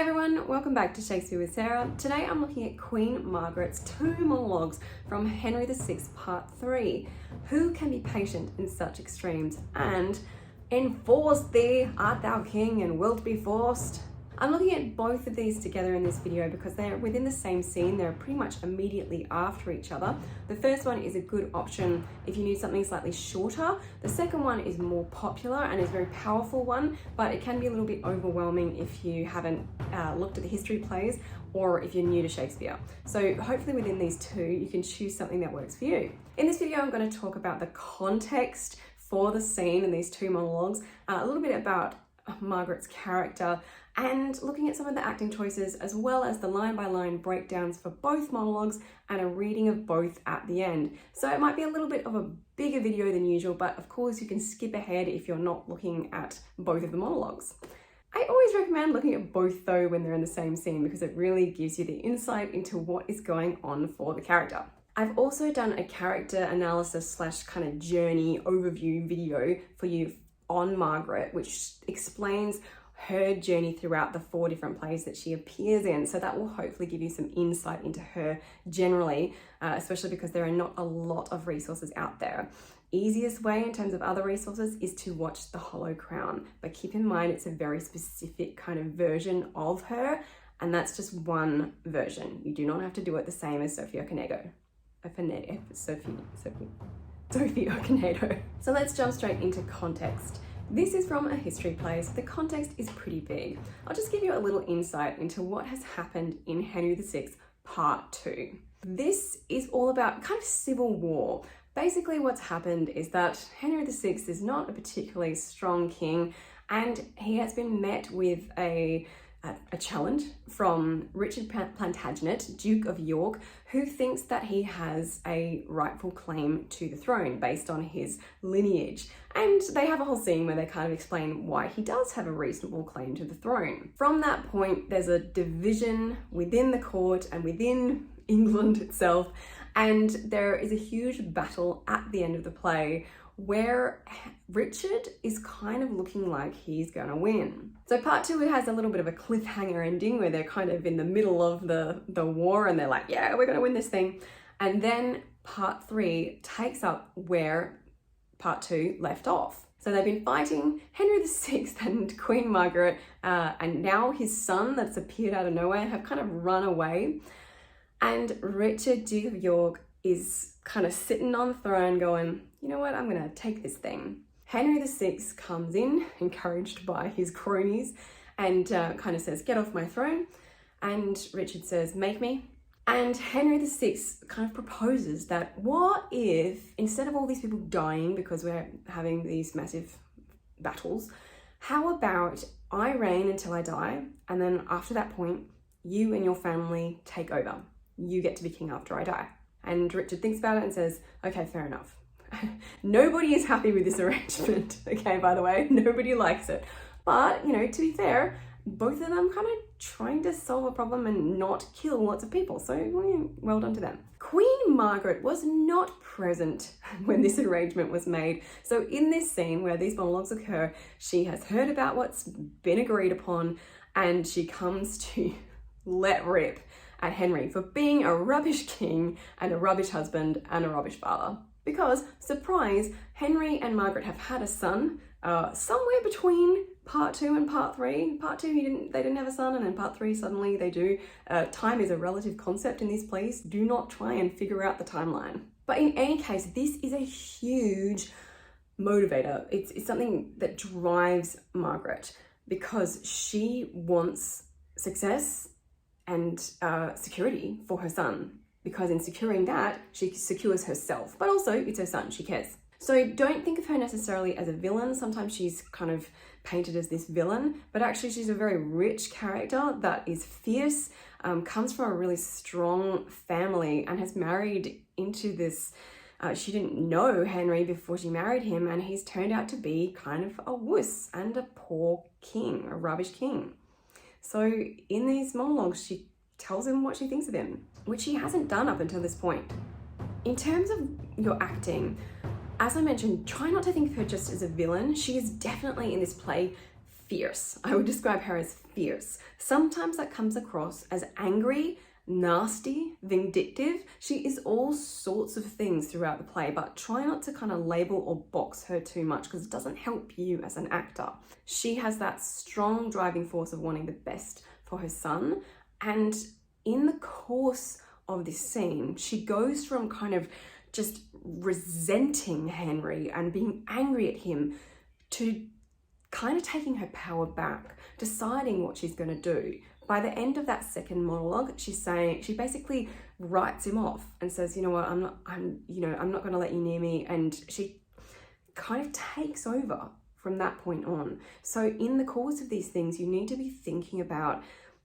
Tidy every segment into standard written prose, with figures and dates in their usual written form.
everyone, welcome back to Shakespeare with Sarah. Today I'm looking at Queen Margaret's 2 monologues from Henry VI, Part 3. Who can be patient in such extremes? And enforce thee, art thou king, and wilt be forced? I'm looking at both of these together in this video because they're within the same scene. They're pretty much immediately after each other. The first one is a good option if you need something slightly shorter. The second one is more popular and is a very powerful one, but it can be a little bit overwhelming if you haven't looked at the history plays or if you're new to Shakespeare. So hopefully within these two, you can choose something that works for you. In this video, I'm going to talk about the context for the scene in these 2 monologues, a little bit about Margaret's character, and looking at some of the acting choices as well as the line-by-line breakdowns for both monologues and a reading of both at the end. So it might be a little bit of a bigger video than usual, but of course you can skip ahead if you're not looking at both of the monologues. I always recommend looking at both though when they're in the same scene because it really gives you the insight into what is going on for the character. I've also done a character analysis / kind of journey overview video for you on Margaret, which explains her journey throughout the 4 different plays that she appears in. So that will hopefully give you some insight into her generally, especially because there are not a lot of resources out there. Easiest way in terms of other resources is to watch The Hollow Crown, but keep in mind it's a very specific kind of version of her, and that's just one version. You do not have to do it the same as Sophie Okonedo. Sophie Okonedo. So let's jump straight into context. This is from a history play, so the context is pretty big. I'll just give you a little insight into what has happened in Henry VI, Part 2. This is all about kind of civil war. Basically what's happened is that Henry VI is not a particularly strong king, and he has been met with a challenge from Richard Plantagenet, Duke of York, who thinks that he has a rightful claim to the throne based on his lineage. And they have a whole scene where they kind of explain why he does have a reasonable claim to the throne. From that point, there's a division within the court and within England itself, and there is a huge battle at the end of the play where Richard is kind of looking like he's gonna win. So part 2 has a little bit of a cliffhanger ending where they're kind of in the middle of the war and they're like, yeah, we're gonna win this thing. And then part 3 takes up where part 2 left off. So they've been fighting Henry VI and Queen Margaret, and now his son that's appeared out of nowhere have kind of run away. And Richard, Duke of York, is kind of sitting on the throne going, you know what, I'm gonna take this thing. Henry VI comes in, encouraged by his cronies, and kind of says, get off my throne. And Richard says, make me. And Henry VI kind of proposes that what if, instead of all these people dying because we're having these massive battles, how about I reign until I die, and then after that point, you and your family take over. You get to be king after I die. And Richard thinks about it and says, okay, fair enough. Nobody is happy with this arrangement, okay, by the way, nobody likes it. But, you know, to be fair, both of them kind of trying to solve a problem and not kill lots of people. So, well done to them. Queen Margaret was not present when this arrangement was made. So in this scene where these monologues occur, she has heard about what's been agreed upon and she comes to let rip at Henry for being a rubbish king and a rubbish husband and a rubbish father. Because, surprise, Henry and Margaret have had a son somewhere between part 2 and part 3. Part 2, they didn't have a son, and then part 3, suddenly they do. Time is a relative concept in these plays. Do not try and figure out the timeline. But in any case, this is a huge motivator. It's something that drives Margaret because she wants success and security for her son, because in securing that, she secures herself, but also it's her son, she cares. So don't think of her necessarily as a villain. Sometimes she's kind of painted as this villain, but actually she's a very rich character that is fierce, comes from a really strong family and has married into this, she didn't know Henry before she married him, and he's turned out to be kind of a wuss and a poor king, a rubbish king. So in these monologues, she tells him what she thinks of him, which she hasn't done up until this point. In terms of your acting, as I mentioned, try not to think of her just as a villain. She is definitely in this play fierce. I would describe her as fierce. Sometimes that comes across as angry, nasty, vindictive. She is all sorts of things throughout the play, but try not to kind of label or box her too much because it doesn't help you as an actor. She has that strong driving force of wanting the best for her son, and in the course of this scene, she goes from kind of just resenting Henry and being angry at him to kind of taking her power back, deciding what she's going to do. By the end of that second monologue, she basically writes him off and says, you know what, I'm not going to let you near me. And she kind of takes over from that point on. So in the course of these things, you need to be thinking about,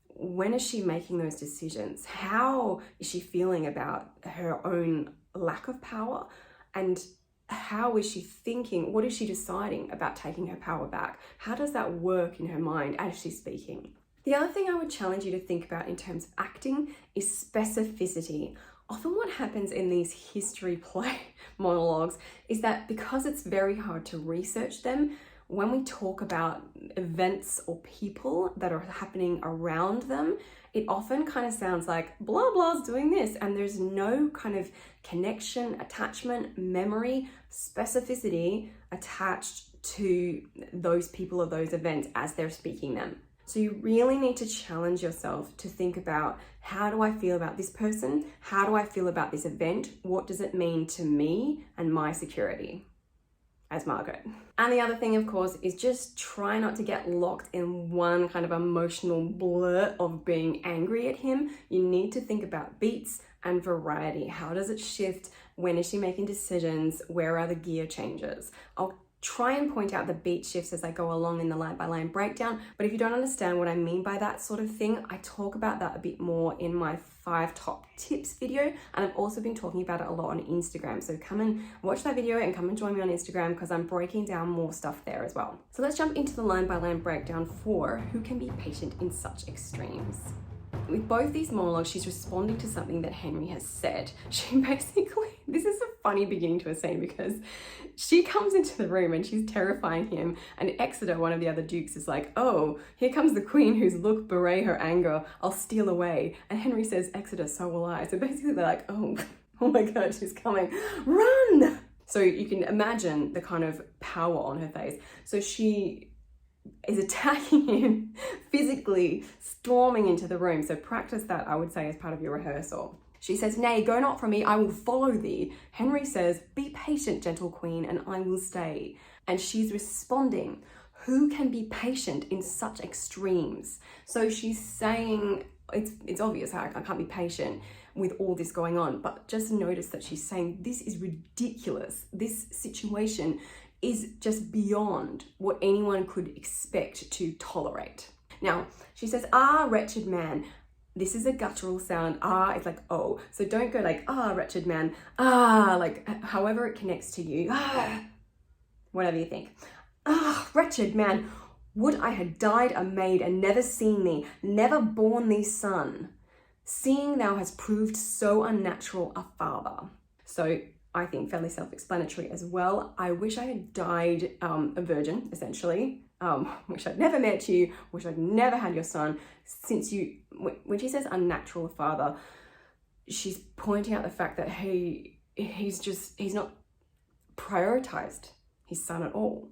when is she making those decisions? How is she feeling about her own lack of power? And how is she thinking? What is she deciding about taking her power back? How does that work in her mind as she's speaking? The other thing I would challenge you to think about in terms of acting is specificity. Often what happens in these history play monologues is that because it's very hard to research them, when we talk about events or people that are happening around them, it often kind of sounds like blah blah's doing this, and there's no kind of connection, attachment, memory, specificity attached to those people or those events as they're speaking them. So you really need to challenge yourself to think about, how do I feel about this person? How do I feel about this event? What does it mean to me and my security as Margaret? And the other thing, of course, is just try not to get locked in one kind of emotional blur of being angry at him. You need to think about beats and variety. How does it shift? When is she making decisions? Where are the gear changes? I'll try and point out the beat shifts as I go along in the line by line breakdown, but if you don't understand what I mean by that sort of thing, I talk about that a bit more in my 5 top tips video, and I've also been talking about it a lot on Instagram, so come and watch that video and come and join me on Instagram because I'm breaking down more stuff there as well. So let's jump into the line by line breakdown for who can be patient in such extremes. With both these monologues, she's responding to something that Henry has said. She basically, this is a funny beginning to a scene because she comes into the room and she's terrifying him, and Exeter, one of the other dukes, is like, oh, here comes the queen whose look bewray her anger, I'll steal away. And Henry says, Exeter, so will I. So basically they're like, oh my God, she's coming, run! So you can imagine the kind of power on her face. So she is attacking him physically, storming into the room. So practice that, I would say, as part of your rehearsal. She says, nay, go not from me, I will follow thee. Henry says, be patient, gentle queen, and I will stay. And she's responding, who can be patient in such extremes? So she's saying, it's obvious how I can't be patient with all this going on, but just notice that she's saying, this is ridiculous. This situation is just beyond what anyone could expect to tolerate. Now, she says, ah, wretched man. This is a guttural sound. Ah, it's like, oh. So don't go like, ah, wretched man. Ah, like however it connects to you. Ah, whatever you think. Ah, wretched man. Would I had died a maid and never seen thee, never borne thee son, seeing thou hast proved so unnatural a father. So I think fairly self-explanatory as well. I wish I had died a virgin, essentially. Wish I'd never met you, wish I'd never had your son, since you, when she says unnatural father, she's pointing out the fact that he's not prioritized his son at all.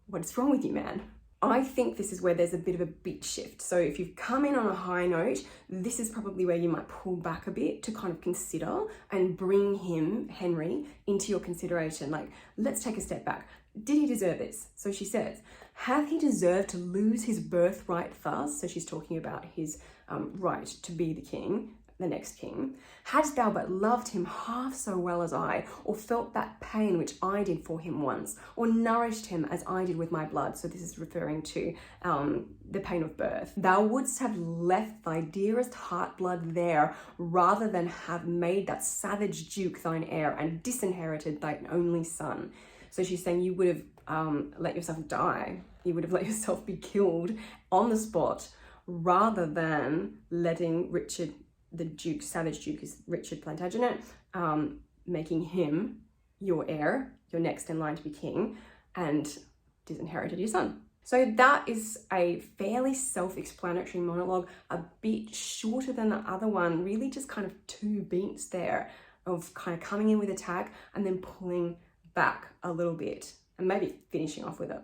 What is wrong with you, man? I think this is where there's a bit of a beat shift. So if you've come in on a high note, this is probably where you might pull back a bit to kind of consider and bring him, Henry, into your consideration. Like, let's take a step back. Did he deserve this? So she says, hath he deserved to lose his birthright thus? So she's talking about his right to be the king, the next king. Hadst thou but loved him half so well as I, or felt that pain which I did for him once, or nourished him as I did with my blood. So this is referring to the pain of birth. Thou wouldst have left thy dearest heart blood there, rather than have made that savage duke thine heir, and disinherited thine only son. So she's saying you would have let yourself die. You would have let yourself be killed on the spot, rather than letting Richard, the Duke, Savage Duke is Richard Plantagenet, making him your heir, your next in line to be king, and disinherited your son. So that is a fairly self-explanatory monologue, a bit shorter than the other one, really just kind of 2 beats there of kind of coming in with attack and then pulling back a little bit and maybe finishing off with a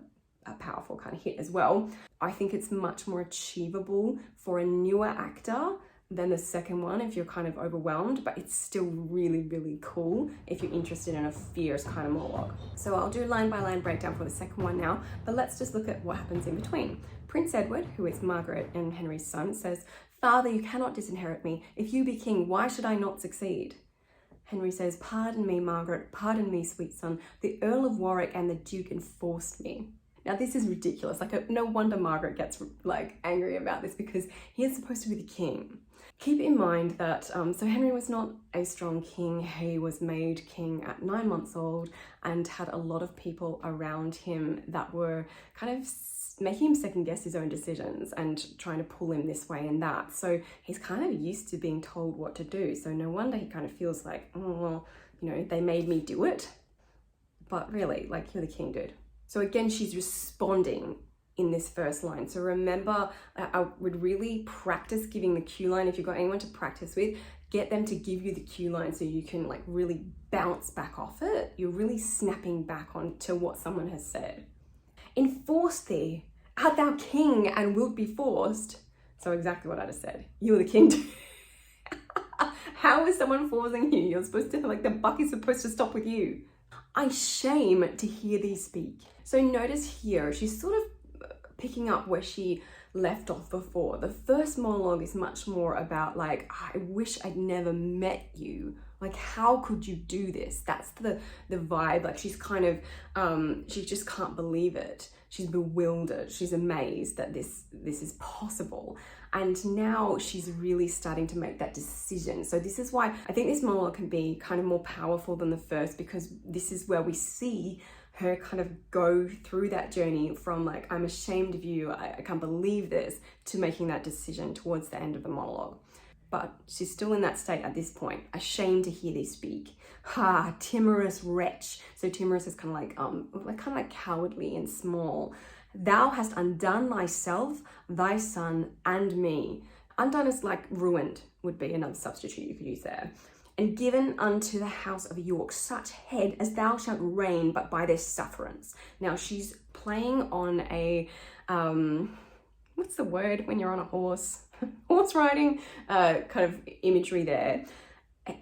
powerful kind of hit as well. I think it's much more achievable for a newer actor than the second one if you're kind of overwhelmed, but it's still really, really cool if you're interested in a fierce kind of monologue. So I'll do line by line breakdown for the second one now, but let's just look at what happens in between. Prince Edward, who is Margaret and Henry's son, says, "Father, you cannot disinherit me. If you be king, why should I not succeed?" Henry says, "Pardon me, Margaret, pardon me, sweet son. The Earl of Warwick and the Duke enforced me." Now this is ridiculous. Like, no wonder Margaret gets like angry about this, because he is supposed to be the king. Keep in mind that, so Henry was not a strong king. He was made king at 9 months old and had a lot of people around him that were kind of making him second guess his own decisions and trying to pull him this way and that. So he's kind of used to being told what to do. So no wonder he kind of feels like, oh, well, you know, they made me do it. But really, like, you're the king, dude. So again, she's responding in this first line. So remember, I would really practice giving the cue line. If you've got anyone to practice with, get them to give you the cue line so you can like really bounce back off it. You're really snapping back on to what someone has said. "Enforce thee, art thou king and wilt be forced?" So exactly what I just said. You're the king. How is someone forcing you? You're supposed to, like, the buck is supposed to stop with you. "I shame to hear thee speak." So notice here, she's sort of picking up where she left off before. The first monologue is much more about like, I wish I'd never met you. Like, how could you do this? That's the vibe. Like, she's kind of, she just can't believe it. She's bewildered. She's amazed that this is possible. And now she's really starting to make that decision. So this is why I think this monologue can be kind of more powerful than the first, because this is where we see her kind of go through that journey from like, I'm ashamed of you, I can't believe this, to making that decision towards the end of the monologue. But she's still in that state at this point. "Ashamed to hear thee speak. Ha, timorous wretch." So timorous is kind of like cowardly and small. "Thou hast undone thyself, thy son, and me." Undone is like ruined, would be another substitute you could use there. "And given unto the house of York such head as thou shalt reign but by their sufferance." Now she's playing on a, what's the word when you're on a horse? Horse riding kind of imagery there.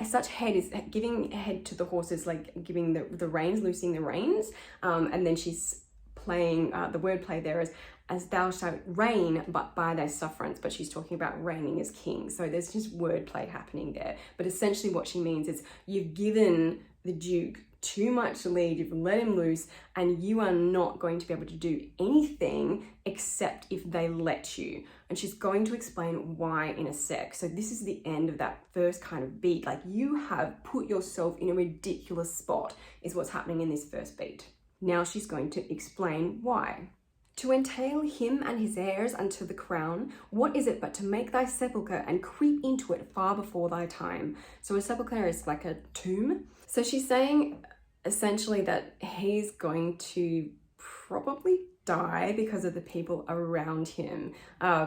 Such head is giving head to the horses, like giving the reins, loosing the reins. And then she's playing, the word play there is, "as thou shalt reign but by thy sufferance," but she's talking about reigning as king. So there's just wordplay happening there. But essentially what she means is, you've given the Duke too much lead, you've let him loose, and you are not going to be able to do anything except if they let you. And she's going to explain why in a sec. So this is the end of that first kind of beat. Like, you have put yourself in a ridiculous spot, is what's happening in this first beat. Now she's going to explain why. "To entail him and his heirs unto the crown, what is it but to make thy sepulchre and creep into it far before thy time?" So a sepulchre is like a tomb. So she's saying essentially that he's going to probably die because of the people around him.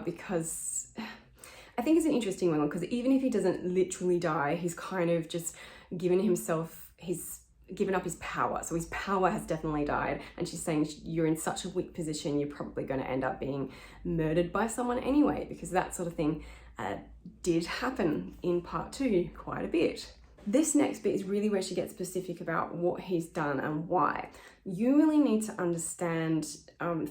Because I think it's an interesting one, because even if he doesn't literally die, he's kind of just given up his power. So his power has definitely died. And she's saying, you're in such a weak position, you're probably going to end up being murdered by someone anyway, because that sort of thing did happen in part 2 quite a bit. This next bit is really where she gets specific about what he's done and why. You really need to understand,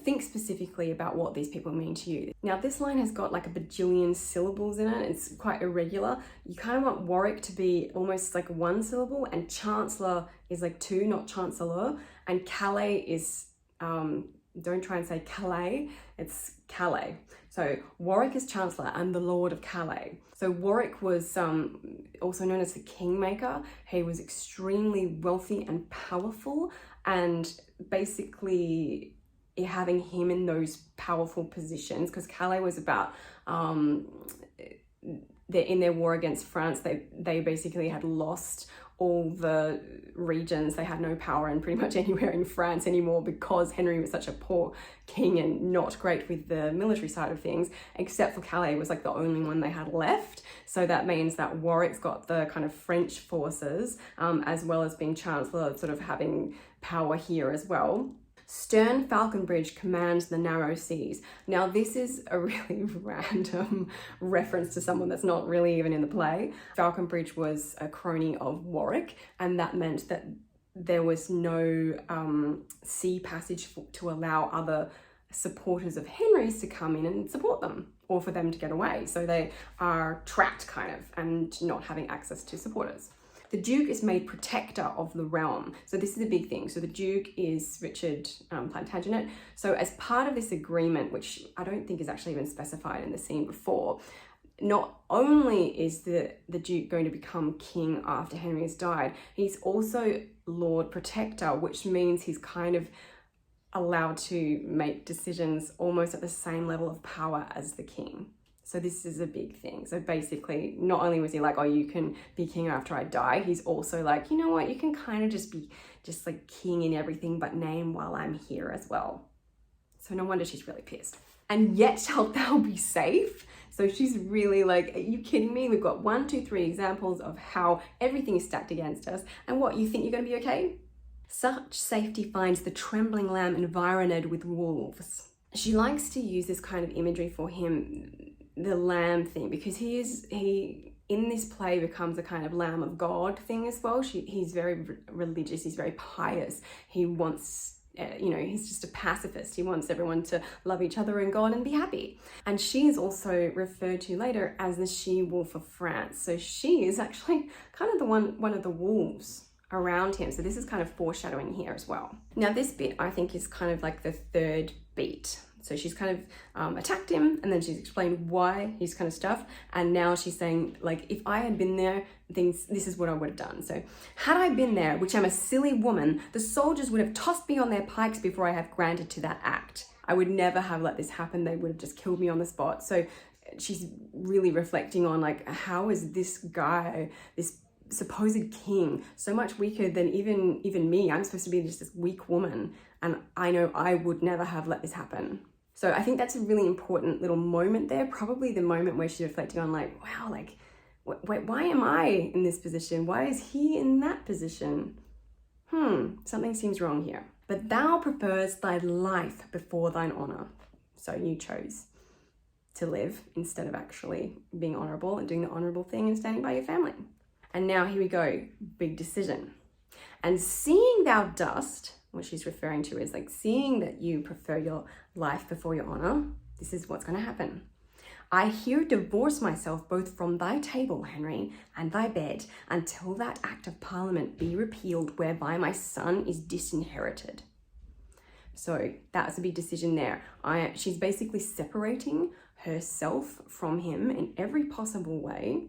think specifically about what these people mean to you. Now this line has got like a bajillion syllables in it. It's quite irregular. You kind of want Warwick to be almost like 1 syllable, and Chancellor is like 2, not Chancellor. And Calais is, don't try and say Calais, it's Calais. So Warwick is Chancellor and the Lord of Calais. So Warwick was also known as the Kingmaker. He was extremely wealthy and powerful, and basically having him in those powerful positions, because Calais was about, in their war against France, they basically had lost all the regions. They had no power in pretty much anywhere in France anymore because Henry was such a poor king and not great with the military side of things, except for Calais was like the only one they had left. So that means that Warwick's got the kind of French forces, as well as being Chancellor, sort of having power here as well. Stern Falconbridge commands the narrow seas. Now, this is a really random reference to someone that's not really even in the play. Falconbridge was a crony of Warwick, and that meant that there was no sea passage to allow other supporters of Henry's to come in and support them, or for them to get away. So they are trapped kind of and not having access to supporters. The Duke is made protector of the realm. So this is a big thing. So the Duke is Richard Plantagenet. So as part of this agreement, which I don't think is actually even specified in the scene before, not only is the Duke going to become king after Henry has died, he's also Lord Protector, which means he's kind of allowed to make decisions almost at the same level of power as the king. So this is a big thing. So basically, not only was he like, oh, you can be king after I die, he's also like, you know what, you can kind of just be just like king in everything but name while I'm here as well. So no wonder she's really pissed. And yet shalt thou be safe? So she's really like, are you kidding me? We've got 1, 2, 3 examples of how everything is stacked against us. And what, you think you're going to be okay? Such safety finds the trembling lamb environed with wolves. She likes to use this kind of imagery for him, the lamb thing, because he in this play becomes a kind of lamb of God thing as well. He's very religious, he's very pious, he wants, he's just a pacifist. He wants everyone to love each other and God and be happy. And she is also referred to later as the she-wolf of France. So she is actually kind of the one of the wolves around him. So this is kind of foreshadowing here as well. Now this bit I think is kind of like the third beat. So she's kind of attacked him, and then she's explained why he's kind of stuff. And now she's saying, like, if I had been there, this is what I would have done. So, had I been there, which I'm a silly woman, the soldiers would have tossed me on their pikes before I have granted to that act. I would never have let this happen. They would have just killed me on the spot. So she's really reflecting on, like, how is this guy, this supposed king, so much weaker than even me? I'm supposed to be just this weak woman, and I know I would never have let this happen. So I think that's a really important little moment there, probably the moment where she's reflecting on, like, wow, like, wait, why am I in this position? Why is he in that position? Something seems wrong here. But thou prefers thy life before thine honour. So you chose to live instead of actually being honourable and doing the honourable thing and standing by your family. And now here we go, big decision. And seeing thou dost, what she's referring to is like seeing that you prefer your life before your honour, this is what's going to happen. I here divorce myself both from thy table, Henry, and thy bed, until that act of Parliament be repealed whereby my son is disinherited. So that's a big decision there. She's basically separating herself from him in every possible way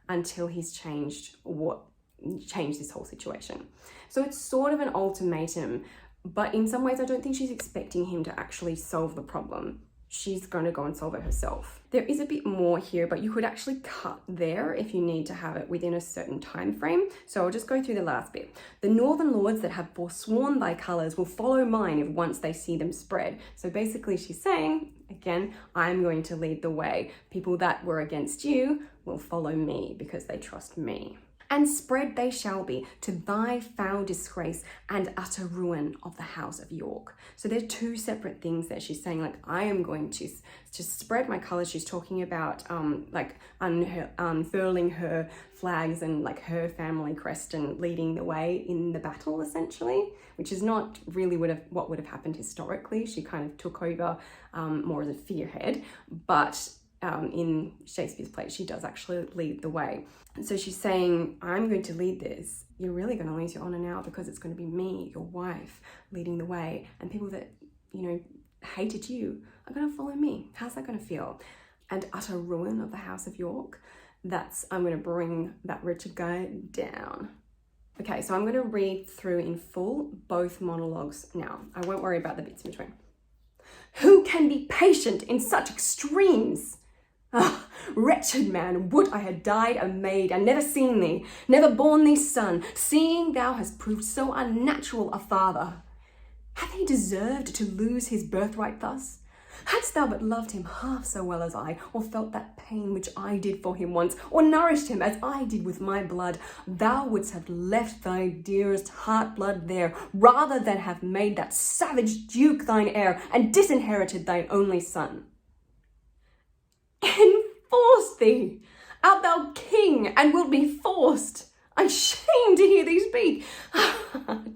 until he's changed this whole situation. So it's sort of an ultimatum, but in some ways I don't think she's expecting him to actually solve the problem. She's going to go and solve it herself. There is a bit more here, but you could actually cut there if you need to have it within a certain time frame. So I'll just go through the last bit. The northern lords that have forsworn thy colours will follow mine if once they see them spread. So basically she's saying, again, I'm going to lead the way. People that were against you will follow me because they trust me. And spread they shall be to thy foul disgrace and utter ruin of the house of York. So there's two separate things that she's saying, like, I am going to spread my colours. She's talking about unfurling her flags and like her family crest and leading the way in the battle, essentially, which is not really what would have happened historically. She kind of took over more as a figurehead, but in Shakespeare's play, she does actually lead the way. And so she's saying, I'm going to lead this. You're really going to lose your honour now because it's going to be me, your wife, leading the way. And people that, hated you are going to follow me. How's that going to feel? And utter ruin of the house of York. I'm going to bring that Richard guy down. Okay, so I'm going to read through in full both monologues now. I won't worry about the bits in between. Who can be patient in such extremes? Wretched man, would I had died a maid, and never seen thee, never borne thee son, seeing thou hast proved so unnatural a father. Hath he deserved to lose his birthright thus? Hadst thou but loved him half so well as I, or felt that pain which I did for him once, or nourished him as I did with my blood, thou wouldst have left thy dearest heart blood there, rather than have made that savage duke thine heir, and disinherited thine only son. Enforce thee! Art thou king, and wilt be forced? I shame to hear thee speak.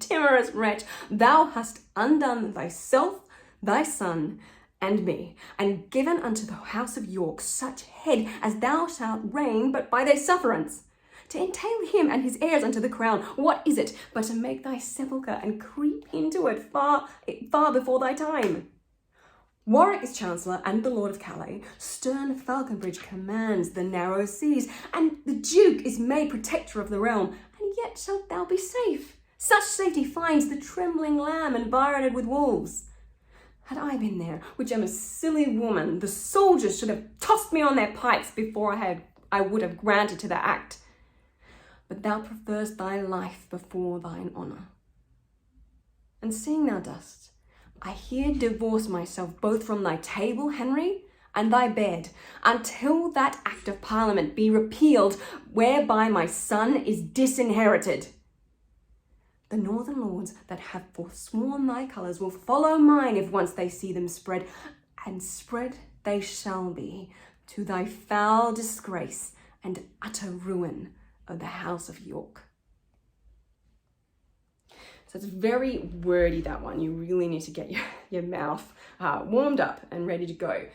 Timorous wretch, thou hast undone thyself, thy son, and me, and given unto the house of York such head as thou shalt reign but by their sufferance. To entail him and his heirs unto the crown, what is it but to make thy sepulchre and creep into it far before thy time? Warwick is Chancellor and the Lord of Calais, stern Falconbridge commands the narrow seas, and the Duke is made protector of the realm, and yet shalt thou be safe. Such safety finds the trembling lamb environed with wolves. Had I been there, which am a silly woman, the soldiers should have tossed me on their pikes before I would have granted to the act. But thou preferst thy life before thine honour. And seeing thou dost, I here divorce myself both from thy table, Henry, and thy bed, until that Act of Parliament be repealed, whereby my son is disinherited. The northern lords that have forsworn thy colours will follow mine if once they see them spread, and spread they shall be, to thy foul disgrace and utter ruin of the house of York. So it's very wordy, that one. You really need to get your mouth warmed up and ready to go.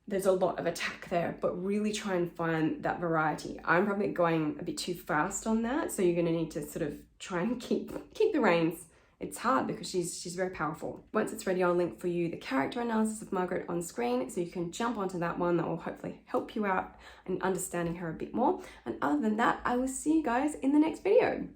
There's a lot of attack there, but really try and find that variety. I'm probably going a bit too fast on that, so you're going to need to sort of try and keep the reins. It's hard because she's very powerful. Once it's ready, I'll link for you the character analysis of Margaret on screen, so you can jump onto that one. That will hopefully help you out in understanding her a bit more. And other than that, I will see you guys in the next video.